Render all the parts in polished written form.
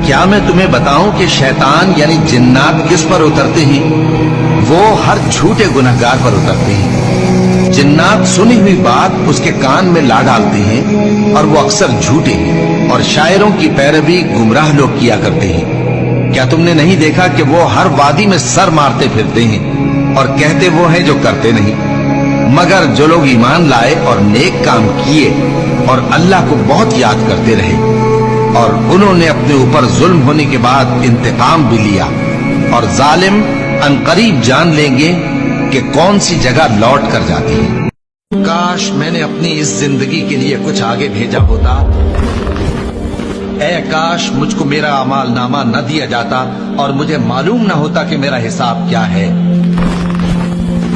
کیا میں تمہیں بتاؤں کہ شیطان یعنی جنات کس پر اترتے ہیں؟ وہ ہر جھوٹے گنہگار پر اترتے ہیں۔ جنات سنی ہوئی بات اس کے کان میں لا ڈالتے ہیں اور وہ اکثر جھوٹے ہیں اور شاعروں کی پیروی گمراہ لوگ کیا کرتے ہیں۔ کیا تم نے نہیں دیکھا کہ وہ ہر وادی میں سر مارتے پھرتے ہیں اور کہتے وہ ہیں جو کرتے نہیں؟ مگر جو لوگ ایمان لائے اور نیک کام کیے اور اللہ کو بہت یاد کرتے رہے اور انہوں نے اپنے اوپر ظلم ہونے کے بعد انتقام بھی لیا، اور ظالم عنقریب جان لیں گے کہ کون سی جگہ لوٹ کر جاتی ہے۔ کاش میں نے اپنی اس زندگی کے لیے کچھ آگے بھیجا ہوتا، اے کاش مجھ کو میرا اعمال نامہ نہ دیا جاتا اور مجھے معلوم نہ ہوتا کہ میرا حساب کیا ہے۔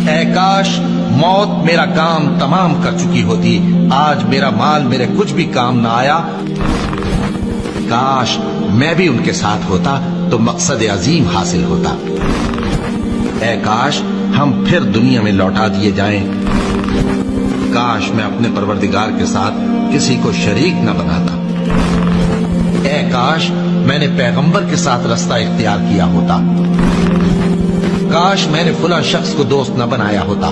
اے کاش موت میرا کام تمام کر چکی ہوتی، آج میرا مال میرے کچھ بھی کام نہ آیا۔ کاش میں بھی ان کے ساتھ ہوتا تو مقصد عظیم حاصل ہوتا۔ اے کاش ہم پھر دنیا میں لوٹا دیے جائیں۔ کاش میں اپنے پروردگار کے ساتھ کسی کو شریک نہ بناتا۔ اے کاش میں نے پیغمبر کے ساتھ رستہ اختیار کیا ہوتا۔ کاش میں نے فلاں شخص کو دوست نہ بنایا ہوتا۔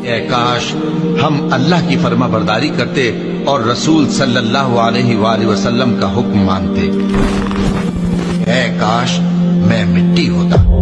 اے کاش ہم اللہ کی فرما برداری کرتے اور رسول صلی اللہ علیہ وآلہ وسلم کا حکم مانتے۔ اے کاش میں مٹی ہوتا۔